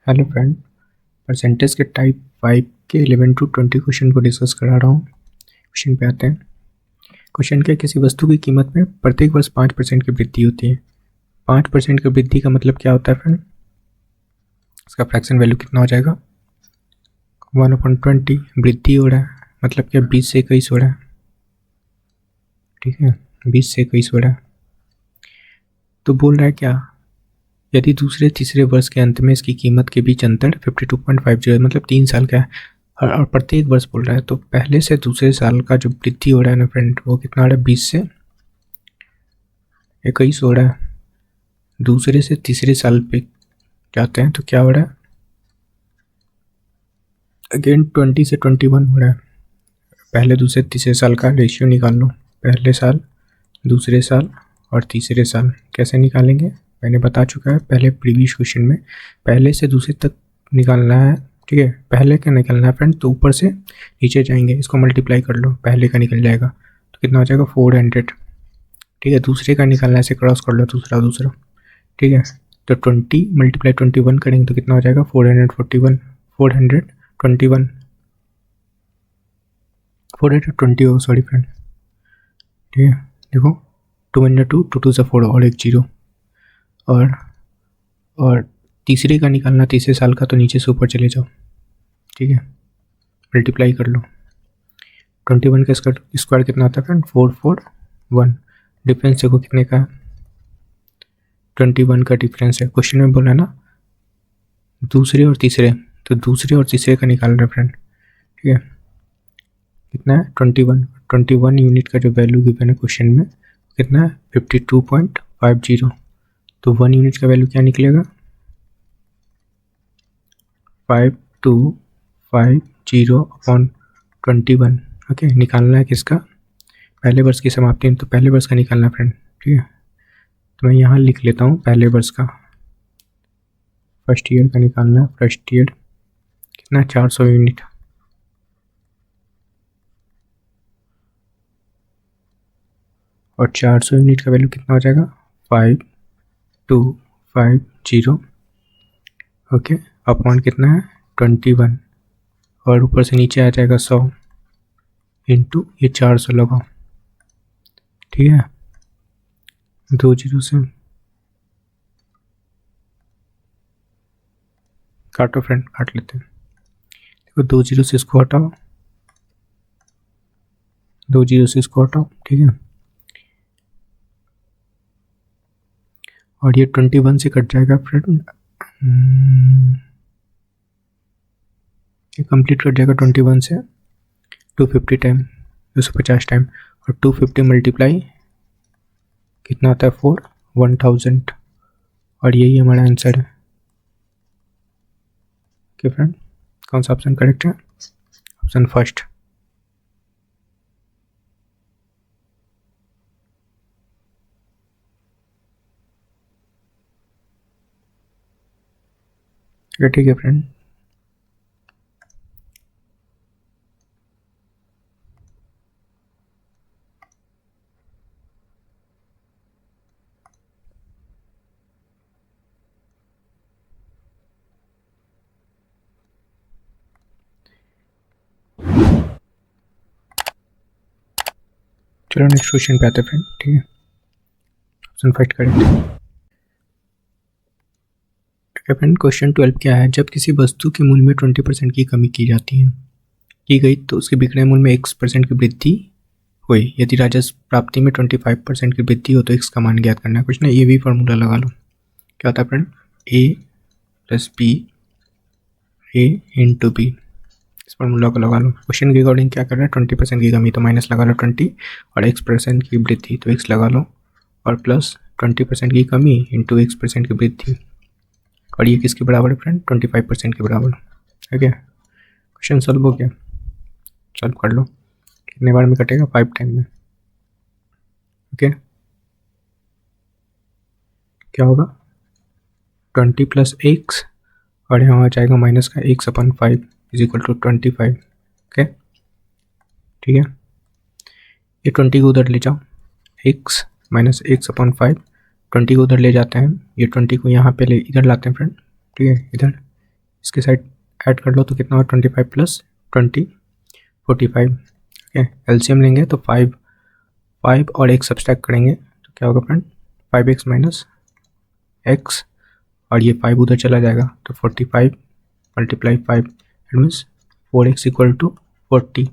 Hello friend, percentage के type 5 के 11 to 20 question को डिस्कस करा रहा हूँ। क्वेश्चन पे आते हैं। क्वेश्चन क्या, किसी वस्तु की कीमत में प्रत्येक वर्ष 5% की वृद्धि होती है। 5% की वृद्धि का मतलब क्या होता है फ्रेंड? इसका फ्रैक्शन वैल्यू कितना हो जाएगा? 1/20 वृद्धि हो रहा है, मतलब क्या 20 से 21 हो रहा है। ठीक है, 20 से 21 हो रहा है। तो बोल रहा है क्या, यदि दूसरे तीसरे वर्ष के अंत में इसकी कीमत के बीच अंतर 52.50 मतलब 3 साल का है और प्रत्येक वर्ष बोल रहा है, तो पहले से दूसरे साल का जो वृद्धि हो रहा है ना फ्रेंड, वो कितना हो रहा है? 20 से 21 हो रहा है। दूसरे से तीसरे साल पे जाते हैं तो क्या हो रहा है? अगेन 20 से 21 हो रहा है। पहले दूसरे तीसरे साल का रेशियो निकाल लो। पहले साल, दूसरे साल और तीसरे साल कैसे निकालेंगे मैंने बता चुका है पहले प्रीवियस क्वेश्चन में। पहले से दूसरे तक निकालना है, ठीक है। पहले का निकालना है फ्रेंड, तो ऊपर से नीचे जाएंगे, इसको मल्टीप्लाई कर लो, पहले का निकल जाएगा तो कितना हो जाएगा? 400। ठीक है, दूसरे का निकालना है, ऐसे क्रॉस कर लो, दूसरा। ठीक है, तो 20 × 21 करेंगे तो कितना हो जाएगा? 420 हो, सॉरी फ्रेंड। ठीक है, देखो 2 × 2 2 2 4 और एक 0। और तीसरे का निकालना, तीसरे साल का, तो नीचे से ऊपर चले जाओ। ठीक है, मल्टीप्लाई कर लो। 21 का स्क्वायर कितना आता है फ्रेंड? 441। डिफरेंस देखो कितने का है? 21 का डिफरेंस है। क्वेश्चन में बोला ना दूसरे और तीसरे, तो दूसरे और तीसरे का निकाल रहे फ्रेंड। ठीक है, कितना है? 21 यूनिट का जो वैल्यू गिवन है क्वेश्चन में कितना है? 52.50। तो 1 यूनिट का वैल्यू क्या निकलेगा? 5250/21। ओके, निकालना है किसका? पहले वर्ष की समाप्ति, तो पहले वर्ष का निकालना है फ्रेंड। ठीक है, तो मैं यहाँ लिख लेता हूँ पहले वर्ष का, फर्स्ट ईयर का निकालना है। फर्स्ट ईयर कितना? 400 यूनिट। और 400 यूनिट का वैल्यू कितना हो जाएगा? 5250। ओके, अपॉन कितना है? 21। और ऊपर से नीचे आ जाएगा 100 इंटू ये 400 लगाओ। ठीक है, 2 0 से काटो फ्रेंड, काट लेते हैं। देखो 2 0 से इसको हटाओ, 2 0 से इसको हटाओ। ठीक है, और ये 21 से कट जाएगा फ्रेंड। ये कंप्लीट कट जाएगा 21 से। 250 टाइम, 250 टाइम, और 250 मल्टीप्लाई कितना आता है? 4, 1000। और यही हमारा आंसर है। ओके फ्रेंड, कौन सा ऑप्शन करेक्ट है? Option first. ठीक है फ्रेंड, चलो नेक्स्ट क्वेश्चन पे आते हैं फ्रेंड। ठीक है, ऑप्शन फर्स्ट करेक्ट। ठीक है फ्रेंड, क्वेश्चन 12 क्या है? जब किसी वस्तु के मूल्य में 20% की कमी की गई तो उसके बिक्री मूल्य में x% की वृद्धि हुई। यदि राजस्व प्राप्ति में 25% की वृद्धि हो तो x का मान ज्ञात करना है। कुछ ना, ये भी फॉर्मूला लगा लो। क्या होता है friend? a + b a × b। इस फॉर्मूला को लगा लो। क्वेश्चन के अकॉर्डिंग क्या कर रहा है? 20% की कमी, तो माइनस लगा लो 20, और x% की वृद्धि तो x लगा लो, और प्लस 20% की कमी इंटू x% की वृद्धि। और ये किसके बराबर है फ्रेंड? 25% के बराबर। ठीक है, क्वेश्चन सॉल्व हो गया। सॉल्व कर लो। कितने बार में कटेगा? 5 टाइम में। ओके, क्या होगा? 20 + x, और यहाँ आ जाएगा माइनस का x/5 = 25। ओके, ठीक है, ये 20 को उधर ले जाओ, x - x/5 20 को उधर ले जाते हैं। ये 20 को यहाँ पे इधर लाते हैं फ्रेंड। ठीक है, इधर इसके साइड ऐड कर लो तो कितना होगा 25 प्लस 20 45। ओके, एलसीएम लेंगे तो 5 और एक सब्सट्रैक्ट करेंगे तो क्या होगा फ्रेंड 5x माइनस एक्स, और ये 5 उधर चला जाएगा तो 45 multiply 5 it means 4x equal to 40।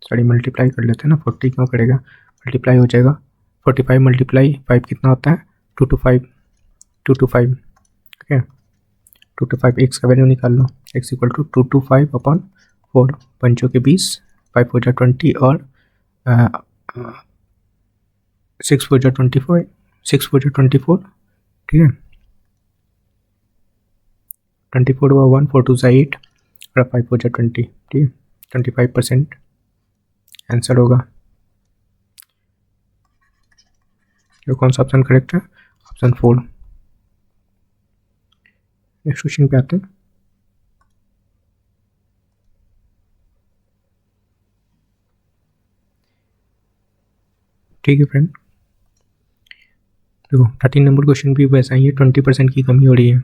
Sorry multiply कर लेते हैं ना, 40 क्यों करेगा, मल्टीप्लाई हो जाएगा। 45 मल्टीप्लाई 5 कितना होता है 2 to 5 2 to 5। Okay 2 to 5 x का वैल्यू निकाल लो, x equal to 2 to 5 upon 4, पंचों के 20, 5 4 20 और 6 4 24, 6 4 24, ठीक है 24 हुआ 1 4 2 8 और 5 4 20, ठीक है 25% आंसर होगा। ये कौन सा ऑप्शन करेक्ट है, ऑप्शन 4। नेक्स्ट क्वेश्चन पे आते हैं। ठीक है फ्रेंड, देखो 13 नंबर क्वेश्चन भी वैसा ही है। 20% की कमी हो रही है,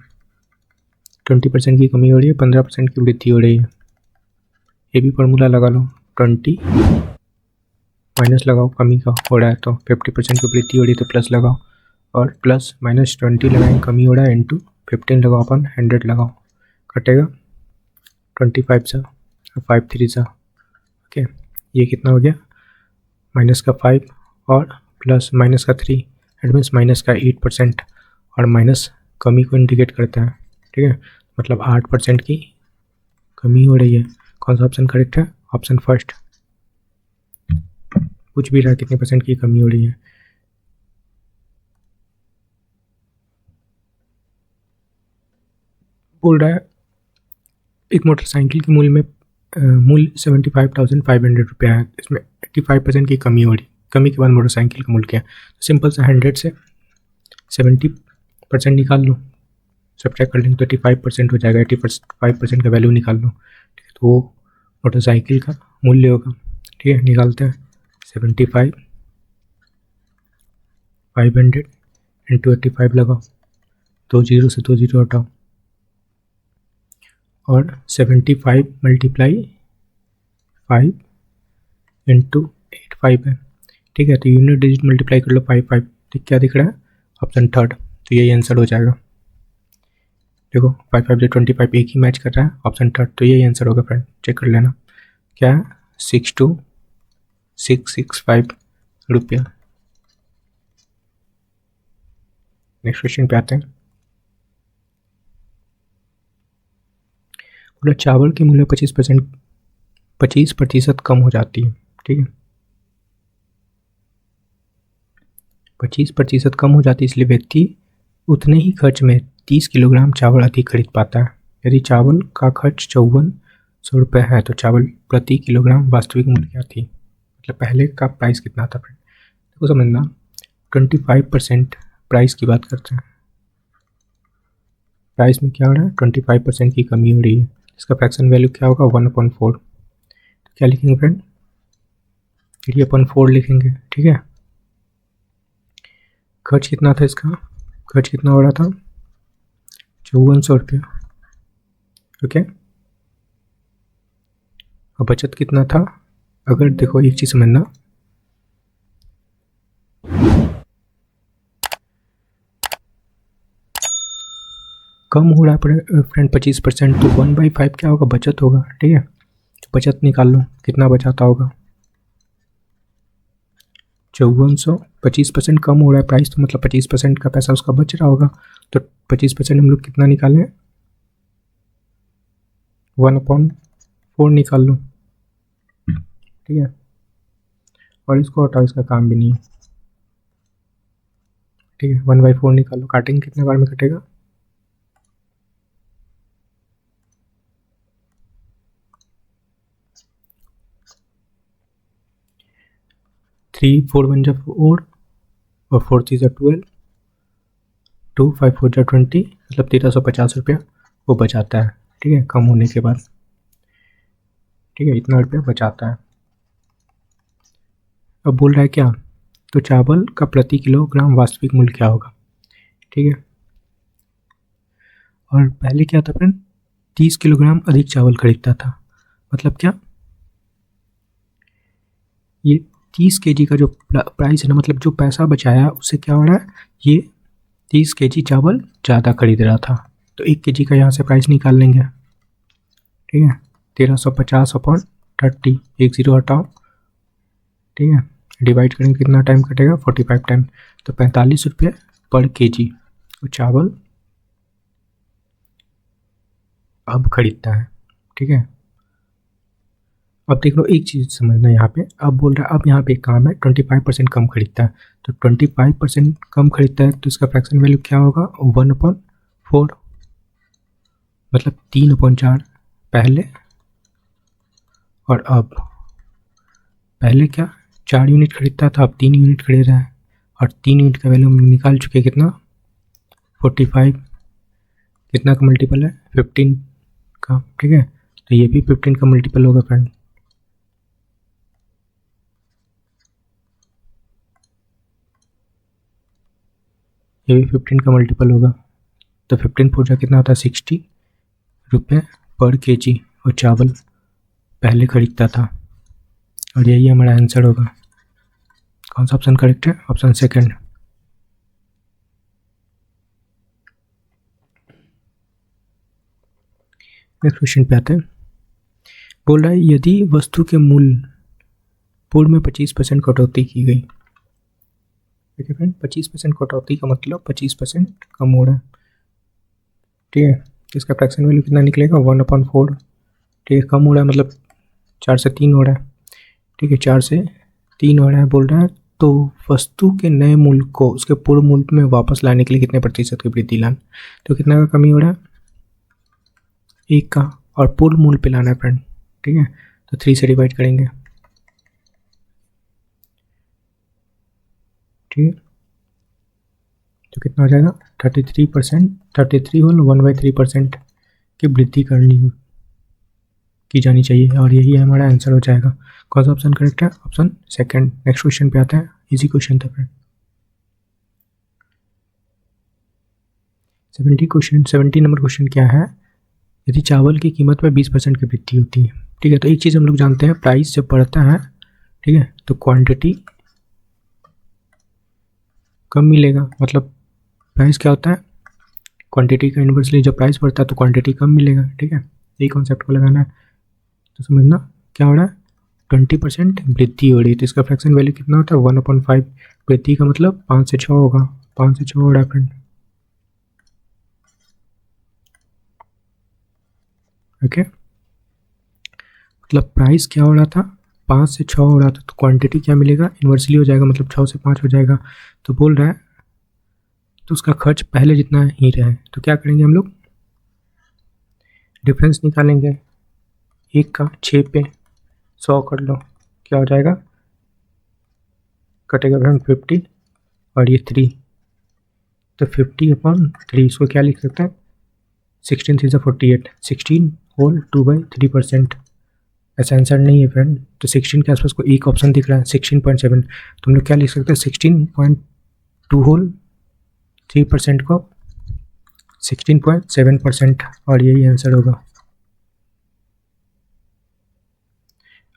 20% की कमी हो रही है, 15% की वृद्धि हो रही है। ये भी फॉर्मूला लगा लो, 20 माइनस लगाओ कमी का हो रहा है तो 50% की वृद्धि हो रही है तो प्लस लगाओ, और प्लस माइनस 20 लगाएंगे कमी हो रहा है इंटू 15 लगाओ अपन 100 लगाओ, कटेगा 25 सा 5 3 सा। ओके ये कितना हो गया माइनस का 5 और प्लस माइनस का 3, इट मीन्स माइनस का 8%, और माइनस कमी को इंडिकेट करता है, ठीक है मतलब 8% की कमी हो रही है। कौन सा ऑप्शन करेक्ट है, ऑप्शन फर्स्ट। कुछ भी रहा कितने परसेंट की कमी हो रही है, बोल रहा है एक मोटरसाइकिल के मूल्य 75,500 रुपया है, इसमें 85% की कमी हो रही, कमी के बाद मोटरसाइकिल का मूल्य क्या है। सिंपल सा 100 से 70% निकाल लो, सब्ट्रैक्ट कर लेंगे तो 85% हो जाएगा, 85% का वैल्यू निकाल लो, ठीक है तो वो मोटरसाइकिल का मूल्य होगा। ठीक है निकालते हैं 75,500 इंटू 85 लगाओ, 2 जीरो से 2 जीरो हटाओ, और 75 मल्टीप्लाई 5 इंटू 85 है, ठीक है तो यूनिट डिजिट मल्टीप्लाई कर लो 5 तो क्या दिख रहा है ऑप्शन थर्ड, तो यही आंसर हो जाएगा। देखो 5 5 से 25 एक ही मैच कर रहा है, ऑप्शन थर्ड, तो यही आंसर होगा फ्रेंड, चेक कर लेना क्या है 62,665 रुपया। नेक्स्ट क्वेश्चन पे आते हैं। बोला चावल की मूल्य 25% कम हो जाती है, ठीक है 25% कम हो जाती है, इसलिए व्यक्ति उतने ही खर्च में 30 किलोग्राम चावल अधिक खरीद पाता है। यदि चावल का खर्च 5400 रुपये है तो चावल प्रति किलोग्राम वास्तविक मूल्य क्या थी, मतलब पहले का प्राइस कितना था फ्रेंड। देखो समझना 25% प्राइस की बात करते हैं, प्राइस में क्या हो रहा है 25% की कमी हो रही है, इसका फ्रैक्शन वैल्यू क्या होगा 1/4, तो क्या लिखेंगे फ्रेंड 3/4 लिखेंगे, ठीक है। खर्च कितना था इसका, खर्च कितना हो रहा था 5400 रुपया, ओके और बचत कितना था, अगर देखो एक चीज़ समझना कम हो रहा है फ्रेंड 25%, तो 1/5 क्या होगा बचत होगा, ठीक है तो बचत निकाल लो कितना बचाता होगा 5400, 25% कम हो रहा है प्राइस तो मतलब 25% का पैसा उसका बच रहा होगा, तो 25% हम लोग कितना निकालें 1/4 निकाल लो, ठीक है और इसको हटाओ इसका काम भी नहीं है, ठीक है 1/4 निकालो, काटेंगे कितने बार में कटेगा 3 4 1 जा 4 और 4 3 जा 12, 2 5 4 जा 20, मतलब 1350 रुपया वो बचाता है, ठीक है कम होने के बाद, ठीक है इतना रुपया बचाता है। अब बोल रहा है क्या, तो चावल का प्रति किलोग्राम वास्तविक मूल्य क्या होगा, ठीक है और पहले क्या था फ्रेंड, 30 किलोग्राम अधिक चावल खरीदता था। मतलब क्या, ये 30 केजी का जो प्राइस है ना, मतलब जो पैसा बचाया उससे क्या हो रहा है, ये 30 केजी चावल ज़्यादा खरीद रहा था। तो 1 केजी का यहाँ से प्राइस निकाल लेंगे, ठीक है। 1350 अपॉन 30, 1 0 हटाओ, ठीक है। डिवाइड करेंगे कितना टाइम कटेगा, 45 टाइम। तो 45 रुपये पर केजी वो चावल अब खरीदता है, ठीक है। अब देख लो एक चीज़ समझना यहाँ पे, अब बोल रहा है अब यहाँ पे एक काम है 25% कम खरीदता है। तो 25% कम खरीदता है तो इसका फ्रैक्शन वैल्यू क्या होगा, 1/4, मतलब 3/4 पहले और अब। पहले क्या 4 यूनिट खरीदता था, अब 3 यूनिट खरीद रहा है, और 3 यूनिट का वैल्यू हम निकाल चुके हैं कितना, 45। कितना का मल्टीपल है, 15 का, ठीक है। तो ये भी 15 का मल्टीपल होगा फ्रेंड। ये भी 15 का मल्टीपल होगा। तो 15 4 कितना होता है, 60 रुपये पर केजी और चावल पहले खरीदता था। और यही हमारा आंसर होगा। कौन सा ऑप्शन करेक्ट है, ऑप्शन सेकंड। नेक्स्ट क्वेश्चन पे आते हैं। बोल रहा है यदि वस्तु के मूल्य पूर्व में 25% कटौती की गई, ठीक है फ्रेंड। 25% कटौती का मतलब 25% कम हो रहा है, ठीक है। इसका फ्रैक्शन वैल्यू कितना निकलेगा, 1/4, ठीक है। कम हो रहा है मतलब 4 से 3 हो रहा है, ठीक है। 4 से 3 हो रहा है, बोल रहा है तो वस्तु के नए मूल्य को उसके पूर्व मूल्य में वापस लाने के लिए कितने प्रतिशत की वृद्धि लाना, तो कितना का कमी हो रहा है, 1 का, और पूर्व मूल्य पे लाना है फ्रेंड, ठीक है। तो 3 से डिवाइड करेंगे, ठीक है। तो कितना हो जाएगा, 33%, 33 होल 1/3% की वृद्धि की जानी चाहिए, और यही हमारा आंसर हो जाएगा। कौन सा ऑप्शन करेक्ट है, ऑप्शन सेकंड। नेक्स्ट क्वेश्चन पे आता है, इजी क्वेश्चन था फ्रेंड। 70 नंबर क्वेश्चन क्या है, यदि चावल की कीमत में 20% की वृद्धि होती है, ठीक है। तो एक चीज़ हम लोग जानते हैं, प्राइस जब बढ़ता है, ठीक है, तो क्वांटिटी कम मिलेगा। मतलब प्राइस क्या होता है, क्वांटिटी का इन्वर्सली जब प्राइस बढ़ता है तो क्वांटिटी कम मिलेगा, ठीक है। यही कॉन्सेप्ट को लगाना है। तो समझना क्या हो रहा है, 20% वृद्धि हो रही है, तो इसका फ्रैक्शन वैल्यू कितना होता है, 1/5। वृद्धि का मतलब 5 से 6 होगा, 5 से 6 हो रहा है फ्रेंड, ओके। मतलब प्राइस क्या हो रहा था, 5 से 6 हो रहा था, तो क्वांटिटी क्या मिलेगा, इन्वर्सली हो जाएगा, मतलब 6 से 5 हो जाएगा। तो बोल रहा है तो उसका खर्च पहले जितना ही रहे, तो क्या करेंगे हम लोग, डिफरेंस निकालेंगे। 1 का 6 पे 100 कर लो, क्या हो जाएगा, कटेगा फ्रेंड 50, और ये 3, तो 50/3, इसको क्या लिख सकते हैं, 16 3 48, 16 होल 2/3%। ऐसा आंसर नहीं है फ्रेंड। तो 16 के आसपास कोई एक ऑप्शन दिख रहा है, 16.7, तो हम लोग क्या लिख सकते हैं, 16.2 होल 3% को 16.7%, और यही आंसर होगा।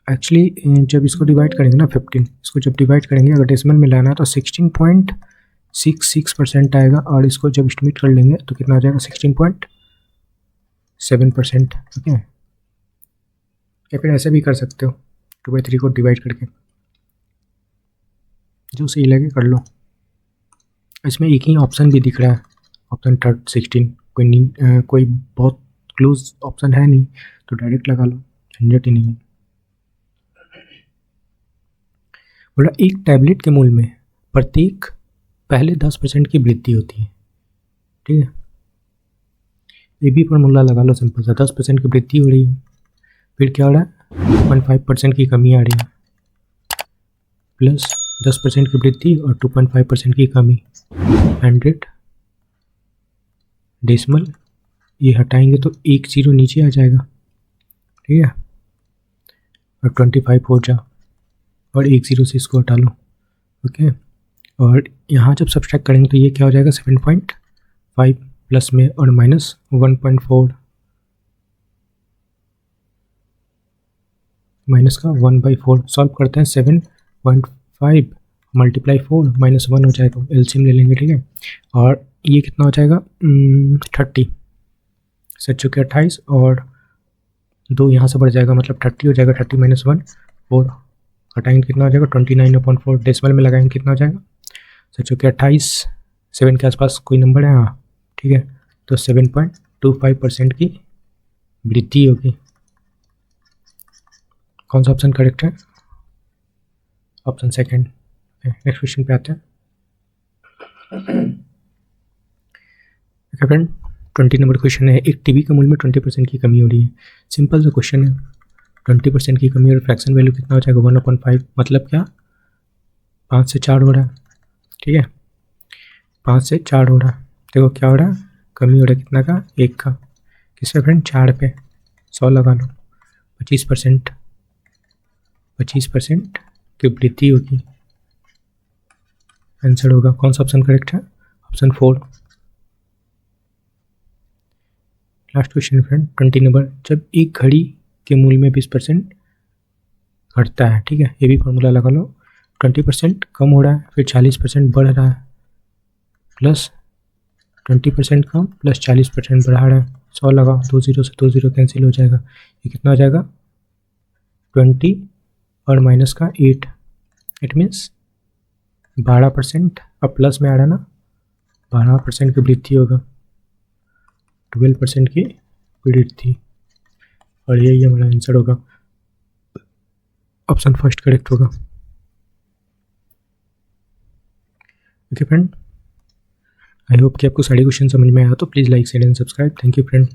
एक्चुअली जब इसको डिवाइड करेंगे ना 15, इसको जब डिवाइड करेंगे अगर डेसिमल में लाना है तो 16.66% आएगा, और इसको जब एस्टिमेट कर लेंगे तो कितना आ जाएगा, 16.7%, ठीक है। या फिर ऐसे भी कर सकते हो, 2/3 को डिवाइड करके, जो सही लगे कर लो। इसमें एक ही ऑप्शन भी दिख रहा है, ऑप्शन थर्ड 16, कोई बहुत क्लोज ऑप्शन है नहीं, तो डायरेक्ट लगा लो, झंझट ही नहीं है। बोला एक टैबलेट के मूल्य में प्रत्येक पहले 10% की वृद्धि होती है, ठीक है। ये भी फॉर्मूला लगा लो सिंपल सा, 10% की वृद्धि हो रही है, फिर क्या हो रहा है, 2.5% की कमी आ रही है, प्लस 10% की वृद्धि और 2.5% की कमी, 100 डेसिमल, ये हटाएंगे तो 1 0 नीचे आ जाएगा, ठीक है, और 25 हो जा, और 1 0 से इसको हटा लो, ओके। और यहाँ जब सब्सट्रैक्ट करेंगे तो ये क्या हो जाएगा, 7.5 प्लस में और माइनस 1.4 माइनस का 1/4 सॉल्व करते हैं। 7.5 मल्टीप्लाई 4 -1 हो जाएगा, एलसीएम ले लेंगे, ठीक है। और ये कितना हो जाएगा 30, 7 चौके 28 और 2 यहाँ से बढ़ जाएगा, मतलब 30 हो जाएगा। 30 - 1 4 हटाएंगे कितना हो जाएगा 29/4। डेसिमल में लगाएंगे कितना हो जाएगा 7 चौके 28, 7 के आसपास कोई नंबर है, हाँ ठीक है। तो 7.25% की वृद्धि होगी। कौन सा ऑप्शन करेक्ट है? Option second. नेक्स्ट क्वेश्चन पे आते हैं। फ्रेंड 20 नंबर क्वेश्चन है। एक टीवी के मूल्य में 20% की कमी हो रही है। सिंपल सा क्वेश्चन है, 20% की कमी और फ्रैक्शन वैल्यू कितना हो जाएगा 1/5, मतलब क्या 5 से 4 हो रहा है, ठीक है। 5 से 4 हो रहा है, देखो क्या हो रहा है, कमी हो रहा है कितना का 1 का। किससे फ्रेंड 4 पे 100 लगा लो, 25% की वृद्धि होगी। आंसर होगा कौन सा ऑप्शन करेक्ट है? Option 4। Last question friend 20 number. जब एक घड़ी के मूल्य में 20% घटता है, ठीक है, ये भी फॉर्मूला लगा लो। 20% कम हो रहा है, फिर 40% बढ़ रहा है, प्लस 20% कम प्लस 40% बढ़ा रहा है। 100 लगाओ, 2 0 से 2 0 कैंसिल हो जाएगा। ये कितना हो जाएगा 20 और माइनस का 8, इट मीन्स 12%। अब प्लस में आ रहा है ना, 12% की वृद्धि होगा, 12% की वृद्धि, और यही हमारा आंसर होगा। ऑप्शन फर्स्ट करेक्ट होगा। ओके फ्रेंड, आई होप कि आपको सारे क्वेश्चन समझ में आया। तो please like share and subscribe. Thank you friend.